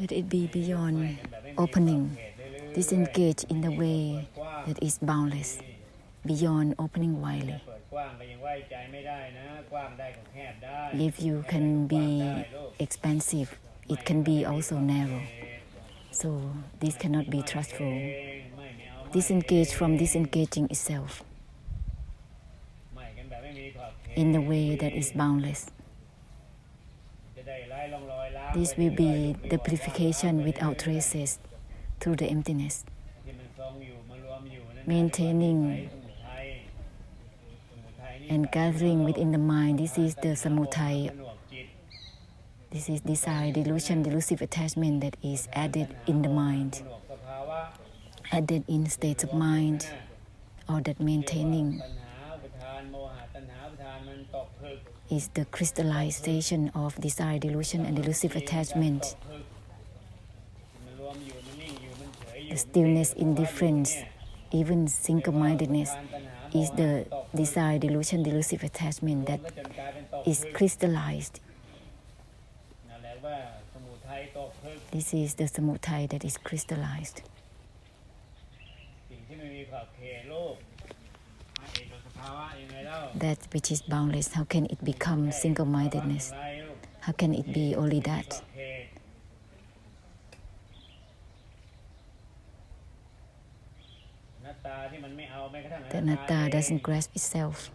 Let it be beyond opening, disengage in the way that is boundless, beyond opening widely. If you can be expansive, it can be also narrow. So this cannot be trustful. Disengage from disengaging itself in the way that is boundless. This will be the purification without traces through the emptiness. Maintaining and gathering within the mind, this is the samudaya. This is desire, delusion, delusive attachment that is added in the mind, added in states of mind, or that maintaining is the crystallization of desire, delusion, and delusive attachment. The stillness, indifference, even single-mindedness is the desire, delusion, delusive attachment that is crystallized. This is the samudaya that is crystallized. That which is boundless, how can it become single-mindedness? How can it be only that? The anatta doesn't grasp itself.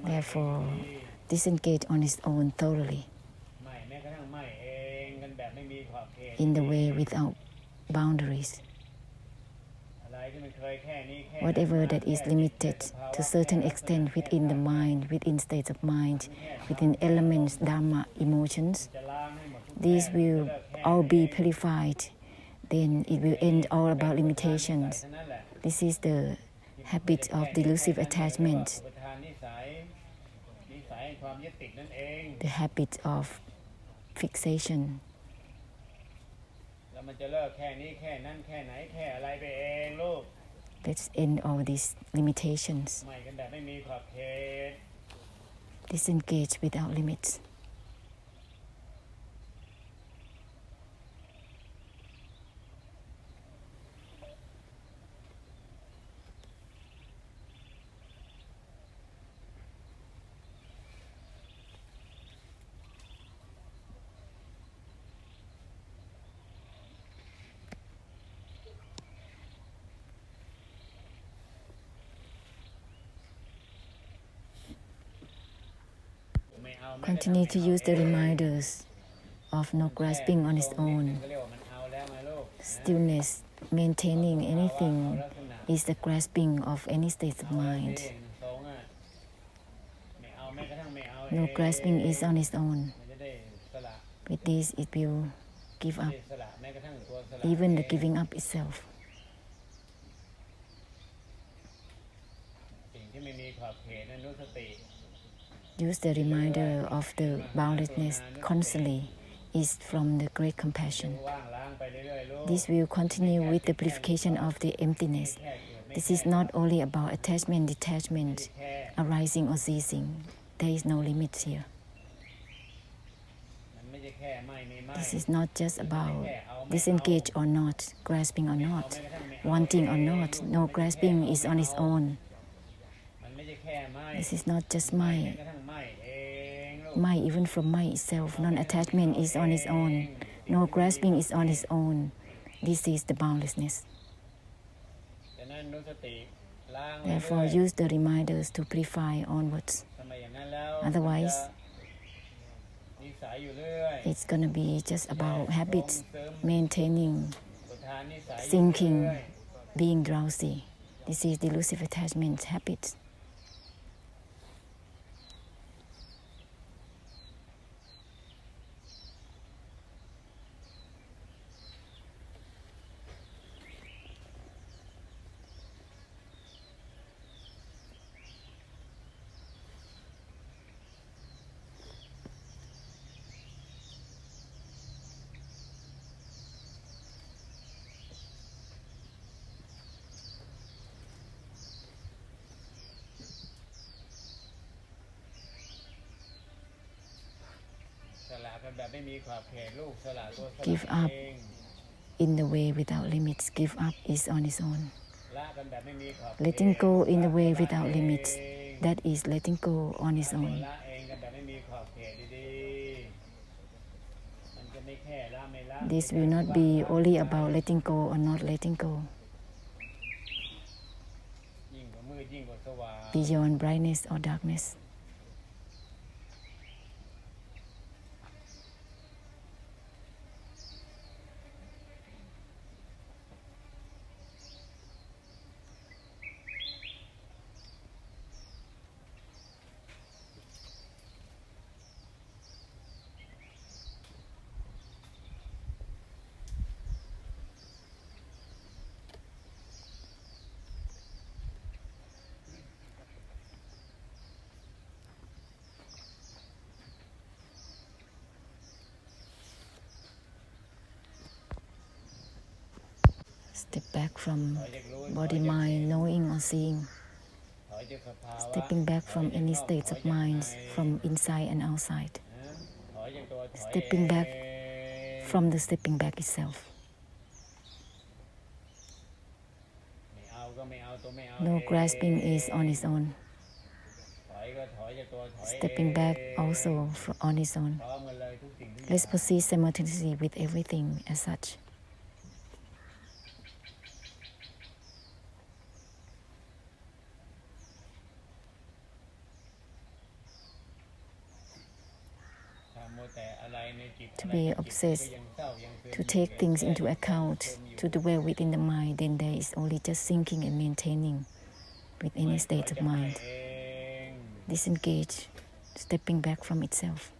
Therefore, disengage on its own thoroughly, in the way without boundaries. Whatever that is limited to a certain extent within the mind, within states of mind, within elements, dharma, emotions, these will all be purified. Then it will end all about limitations. This is the habit of delusive attachment, the habit of fixation. Let's end all these limitations. Disengage without limits. Continue to use the reminders of no grasping on its own. Stillness, maintaining anything, is the grasping of any state of mind. No grasping is on its own. With this, it will give up, even the giving up itself. Use the reminder of the boundlessness constantly is from the great compassion. This will continue with the purification of the emptiness. This is not only about attachment, detachment, arising or ceasing. There is no limit here. This is not just about disengage or not, grasping or not, wanting or not. No grasping is on its own. This is not just my even from my itself. Non-attachment is on its own. No grasping is on its own. This is the boundlessness. Therefore, use the reminders to purify onwards. Otherwise, it's going to be just about habits, maintaining, sinking, being drowsy. This is delusive attachment habits. Give up in the way without limits. Give up is on its own. Letting go in the way without limits, that is letting go on its own. This will not be only about letting go or not letting go. Beyond brightness or darkness. Step back from body, mind, knowing or seeing. Stepping back from any states of mind, from inside and outside. Stepping back from the stepping back itself. No grasping is on its own. Stepping back also on its own. Let's proceed simultaneously with everything as such. To be obsessed, to take things into account, to dwell within the mind, then there is only just sinking and maintaining with any state of mind. Disengage, stepping back from itself.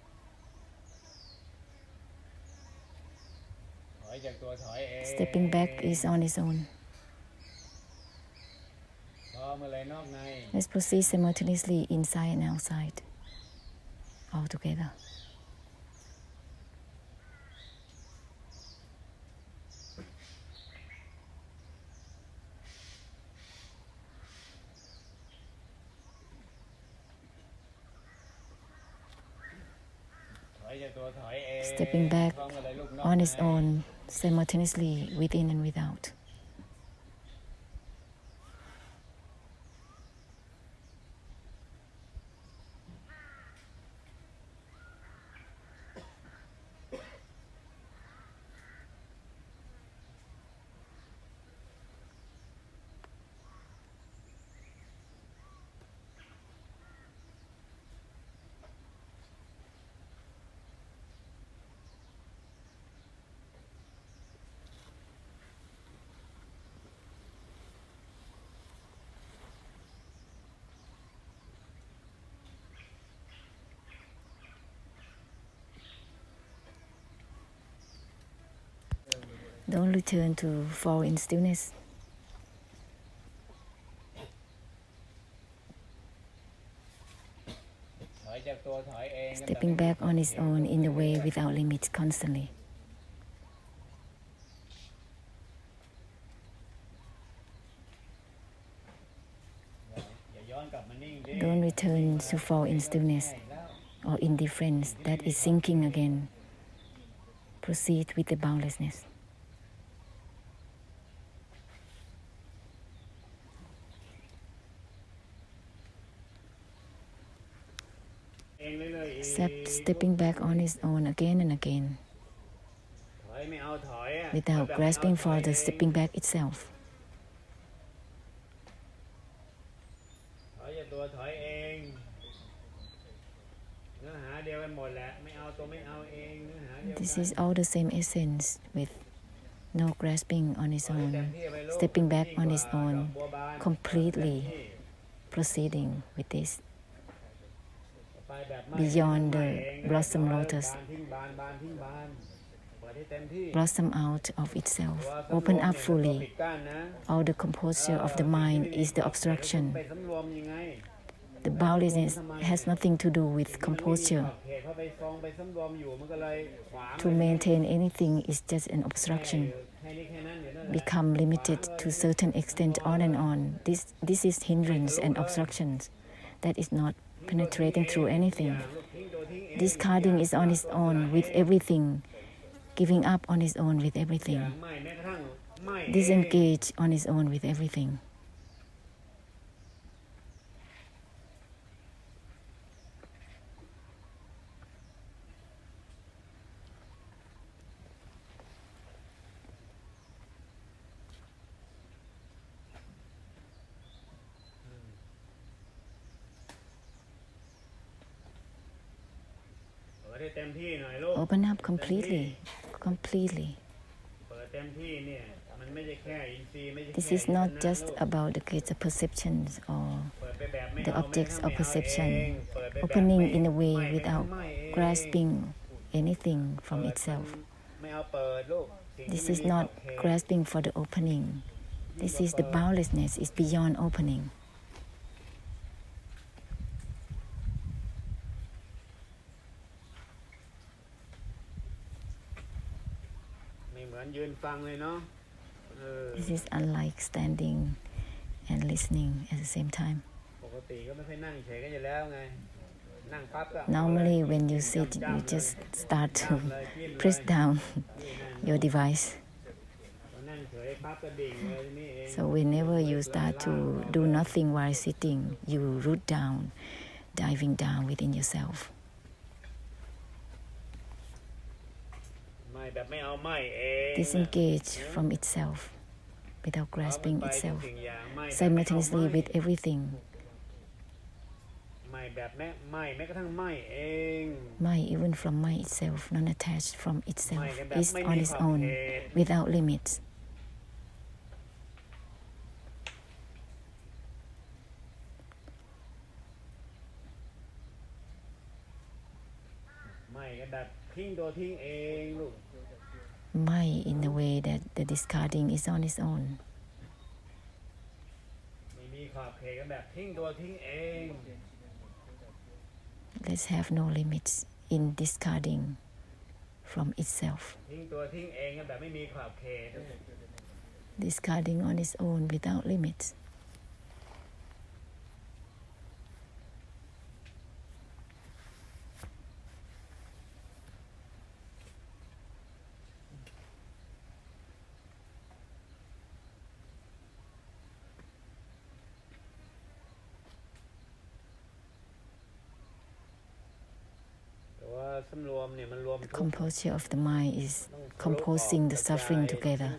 Stepping back is on its own. Let's proceed simultaneously inside and outside, all together. Stepping back on its own, simultaneously within and without. Don't return to fall in stillness. Stepping back on its own in the way without limits constantly. Don't return to fall in stillness or indifference that is sinking again. Proceed with the boundlessness. Stepping back on its own again and again, without grasping for the stepping back itself. This is all the same essence, with no grasping on its own, stepping back on its own, completely proceeding with this. Beyond the blossom lotus, blossom out of itself, open up fully. All the composure of the mind is the obstruction. The boundlessness has nothing to do with composure. To maintain anything is just an obstruction. Become limited to a certain extent on and on. This is hindrance and obstructions. That is not penetrating through anything. Discarding is on its own with everything, giving up on its own with everything, disengage on its own with everything. Open up completely. This is not just about the gates of perceptions or the objects of perception, opening in a way without grasping anything from itself. This is not grasping for the opening. This is the boundlessness, is beyond opening. This is unlike standing and listening at the same time. Normally, when you sit, you just start to press down your device. So whenever you start to do nothing while sitting, you root down, diving down within yourself. Disengage from itself without grasping itself, simultaneously with everything. Even from mind itself, non-attached from itself, is on its own, without limits. Mind in the way that the discarding is on its own. Let's have no limits in discarding from itself. Discarding on its own without limits. The composure of the mind is composing the suffering together.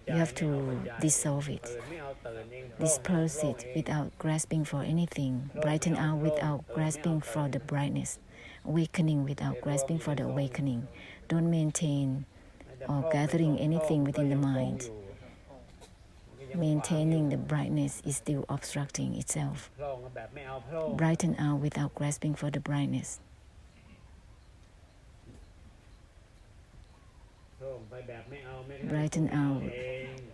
You have to dissolve it, disperse it without grasping for anything, brighten out without grasping for the brightness, awakening without grasping for the awakening. Don't maintain or gathering anything within the mind. Maintaining the brightness is still obstructing itself. Brighten out without grasping for the brightness. Brighten out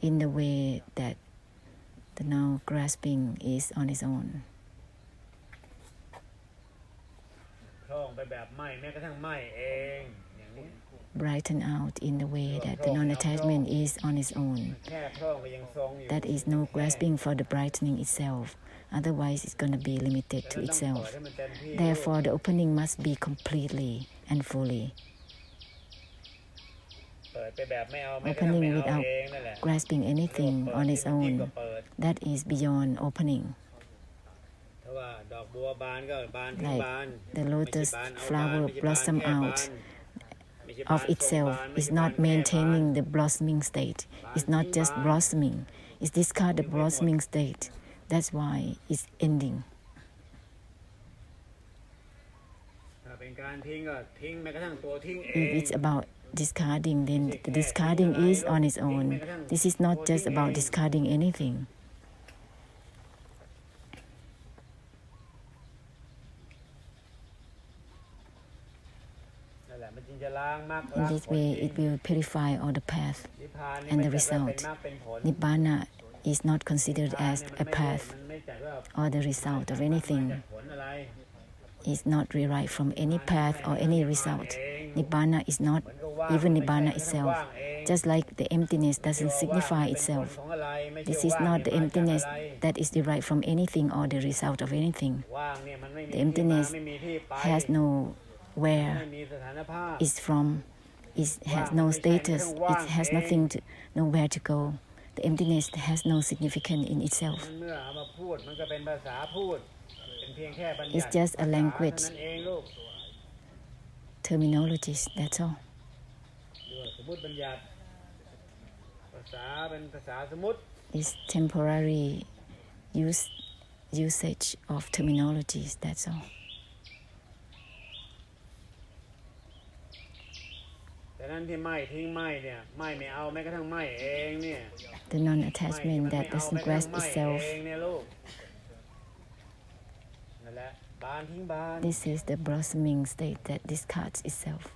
in the way that the now grasping is on its own. Brighten out in the way that the non-attachment is on its own. That is no grasping for the brightening itself. Otherwise, it's going to be limited to itself. Therefore, the opening must be completely and fully. Opening without grasping anything on its own, that is beyond opening. Like the lotus flower blossom out of itself, is not maintaining the blossoming state. It's not just blossoming, it's discard the blossoming state. That's why it's ending. If it's about discarding, then the discarding is on its own. This is not just about discarding anything. In this way, it will purify all the path and the result. Nibbāna is not considered as a path or the result of anything. It's not derived from any path or any result. Nibbāna is not even Nibbāna itself. Just like the emptiness doesn't signify itself. This is not the emptiness that is derived from anything or the result of anything. The emptiness has no where it's from, it has no status, it has nothing to, nowhere to go. The emptiness has no significance in itself. It's just a language, terminologies, that's all. It's temporary usage of terminologies, that's all. The non-attachment that doesn't grasp itself. This is the blossoming state that discards itself.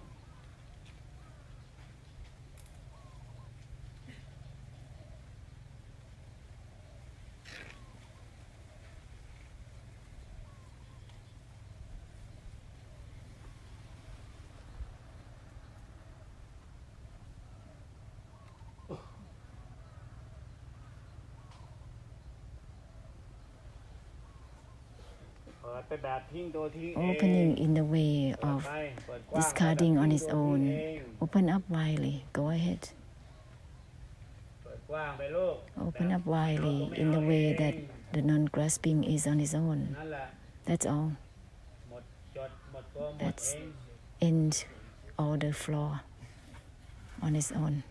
Opening in the way of discarding on its own. Open up widely. Go ahead. Open up widely in the way that the non-grasping is on its own. That's all. That's end all the floor on its own.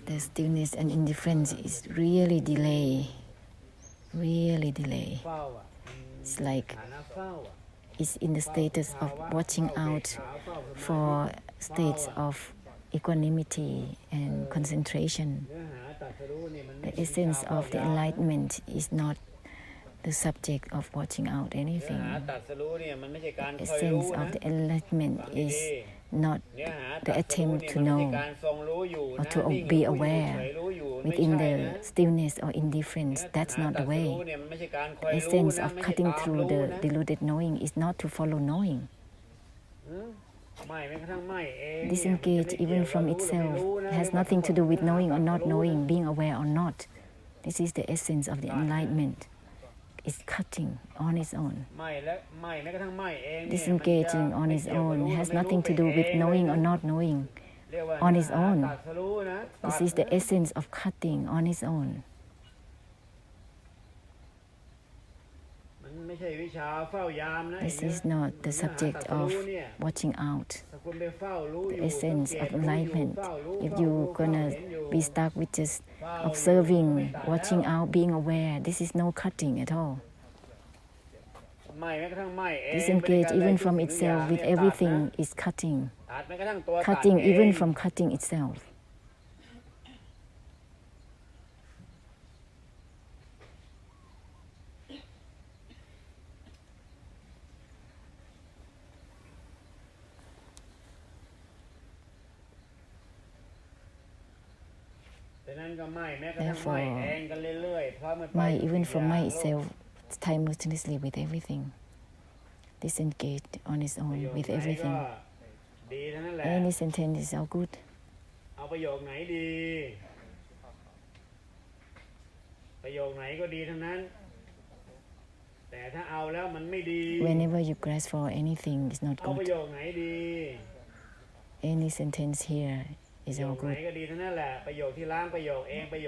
The stillness and indifference is really delay. It's like it's in the status of watching out for states of equanimity and concentration. The essence of the enlightenment is not the subject of watching out anything. The essence of the enlightenment is not the attempt to know or to be aware within the stillness or indifference. That's not the way. The essence of cutting through the deluded knowing is not to follow knowing. Disengage even from itself has nothing to do with knowing or not knowing, being aware or not. This is the essence of the enlightenment. It's cutting on its own. Disengaging on its own has nothing to do with knowing or not knowing on its own. This is the essence of cutting on its own. This is not the subject of watching out. The essence of enlightenment. If you're gonna be stuck with just observing, watching out, being aware, this is no cutting at all. Disengage even from itself with everything is cutting. Cutting even from cutting itself. Therefore, mind even from mind itself simultaneously with everything. Disengaged on its own with everything. Any sentence is all good. Whenever you grasp for anything, it's not good. Any sentence here is all good.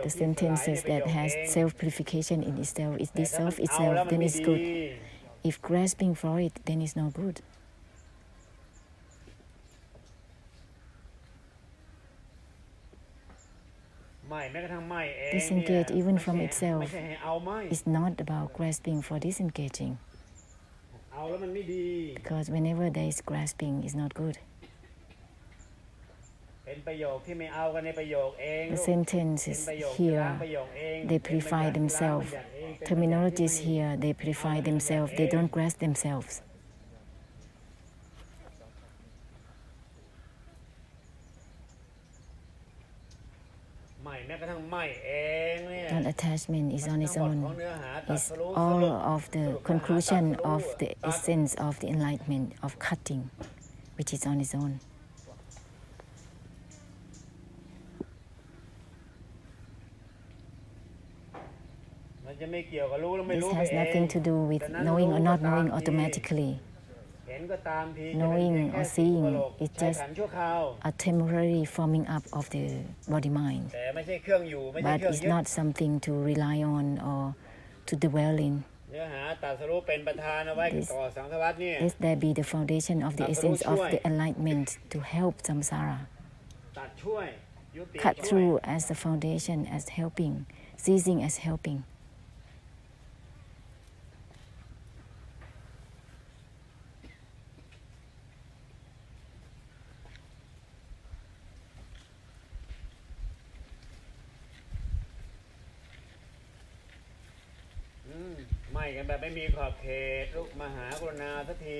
The sentences that has self-purification in itself, it dissolves itself, then it's good. If grasping for it, then it's not good. Disengage even from itself is not about grasping for disengaging. Because whenever there is grasping, it's not good. The sentences here, they purify themselves. Terminologies here, they purify themselves. They don't grasp themselves. Non-attachment is on its own. It's all of the conclusion of the essence of the enlightenment, of cutting, which is on its own. This has nothing to do with knowing or not knowing automatically. Knowing or seeing is just a temporary forming up of the body-mind. But it's not something to rely on or to dwell in. Lest there be the foundation of the essence of the enlightenment to help samsara. Cut through as the foundation, as helping, ceasing as helping.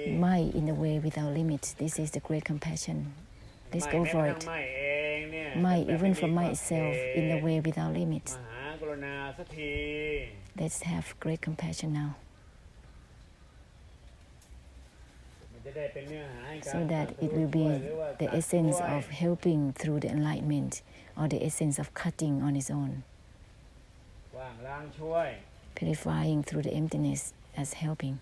Mai in the way without limits. This is the great compassion. Let's go for it. Mai even for myself in the way without limits. Let's have great compassion now. So that it will be the essence of helping through the enlightenment or the essence of cutting on its own. Purifying through the emptiness as helping.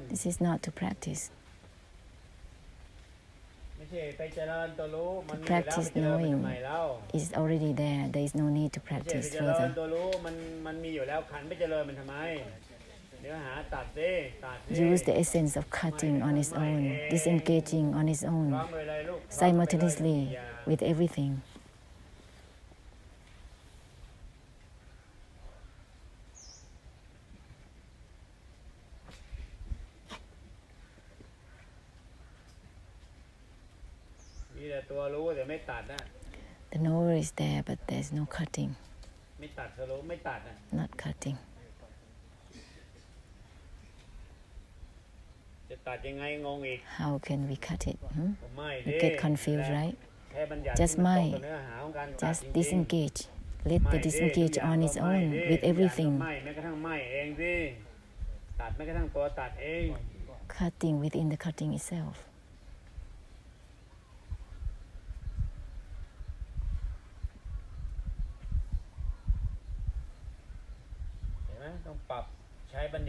This is not to practice. To practice knowing is already there. There is no need to practice further. Use the essence of cutting on its own, disengaging on its own, simultaneously with everything. The knower is there, but there's no cutting. Not cutting. How can we cut it? You get confused, right? Just mind, just disengage. Let the disengage on its own with everything. Cutting within the cutting itself.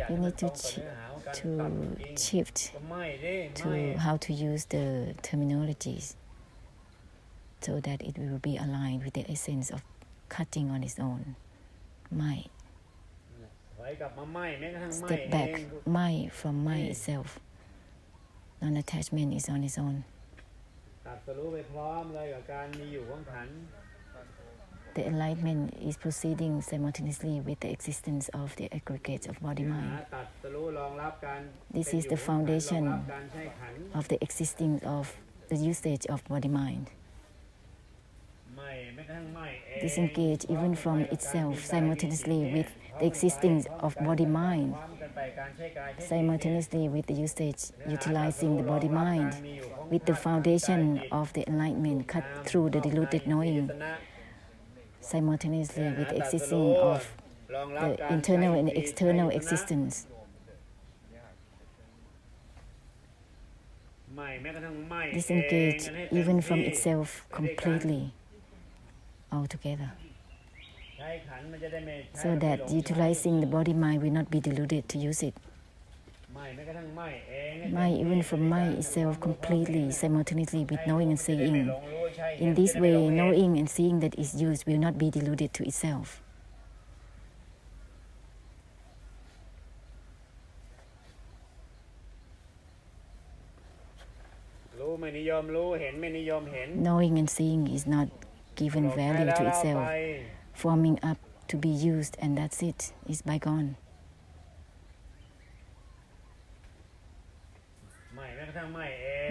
You need to shift to how to use the terminologies so that it will be aligned with the essence of cutting on its own. Mai. Step back. Mai from Mai itself. Non-attachment is on its own. The enlightenment is proceeding simultaneously with the existence of the aggregates of body-mind. This is the foundation of the existing of the usage of body-mind. Disengage even from itself simultaneously with the existence of body-mind, simultaneously with the usage, utilizing the body-mind, with the foundation of the enlightenment cut through the diluted knowing, simultaneously with the existing of the internal and external existence. Disengage even from itself completely, altogether, so that utilizing the body-mind will not be deluded to use it. Mind even from mind itself completely, simultaneously with knowing and seeing. In this way, knowing and seeing that is used will not be deluded to itself. Knowing and seeing is not given value to itself, forming up to be used, and that's it. It's bygone.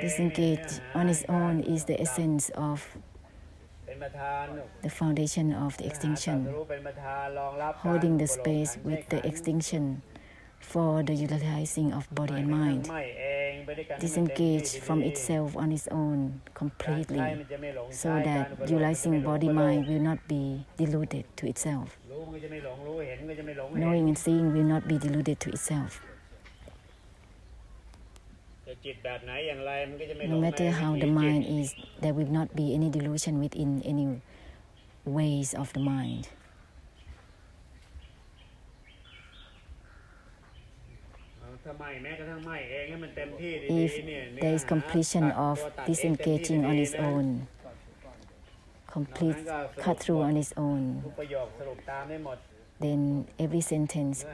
Disengage on its own is the essence of the foundation of the extinction, holding the space with the extinction for the utilizing of body and mind. Disengage from itself on its own completely, so that utilizing body-mind will not be deluded to itself. Knowing and seeing will not be deluded to itself. No matter how the mind is, there will not be any delusion within any ways of the mind. If there is completion of disengaging on its own, complete cut through on its own, then every sentence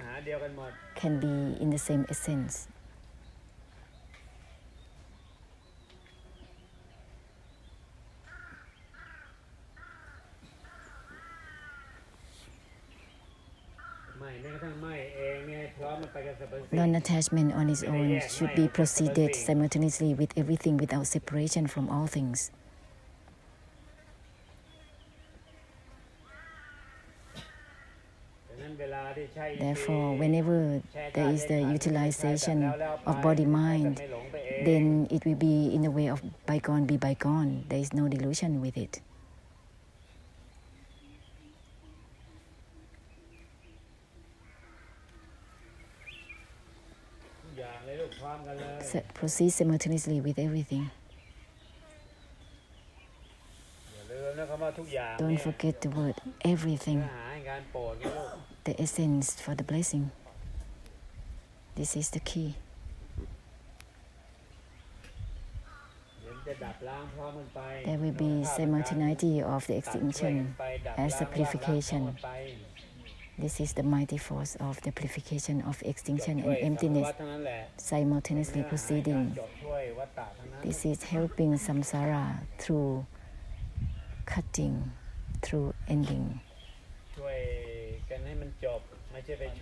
can be in the same essence. Non-attachment on its own should be proceeded simultaneously with everything without separation from all things. Therefore, whenever there is the utilization of body-mind, then it will be in the way of bygone be bygone. There is no delusion with it. Proceed simultaneously with everything. Don't forget the word everything, the essence for the blessing. This is the key. There will be simultaneity of the extinction as the purification. This is the mighty force of the purification of extinction and emptiness simultaneously proceeding. This is helping samsara through cutting, through ending.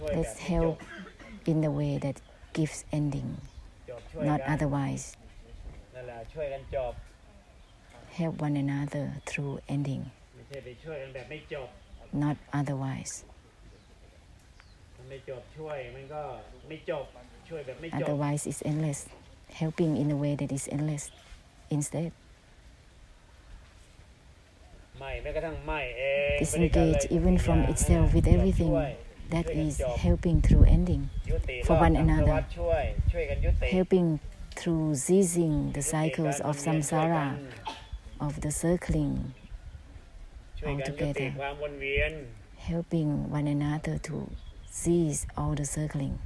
Let's help in the way that gives ending, not otherwise. Help one another through ending, not otherwise. Otherwise, it's endless. Helping in a way that is endless instead. Disengage even from itself with everything. That is helping through ending for one another. Helping through ceasing the cycles of samsara, of the circling altogether. Helping one another to cease all the circling.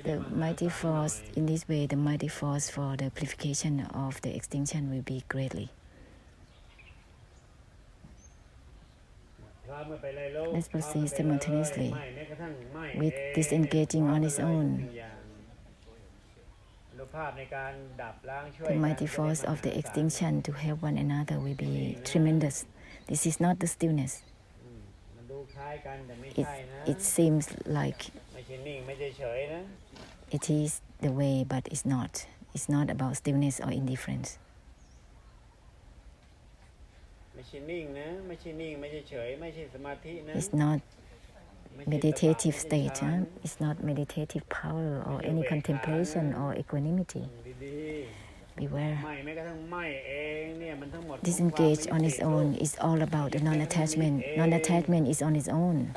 The mighty force, in this way, the mighty force for the purification of the extinction will be greatly. Let's proceed simultaneously with disengaging on its own. The mighty force of the extinction to help one another will be tremendous. This is not the stillness. It seems like it is the way, but it's not. It's not about stillness or indifference. It's not meditative state. It's not meditative power or any contemplation or equanimity. Beware. Disengage on its own is all about the non-attachment. Non-attachment is on its own.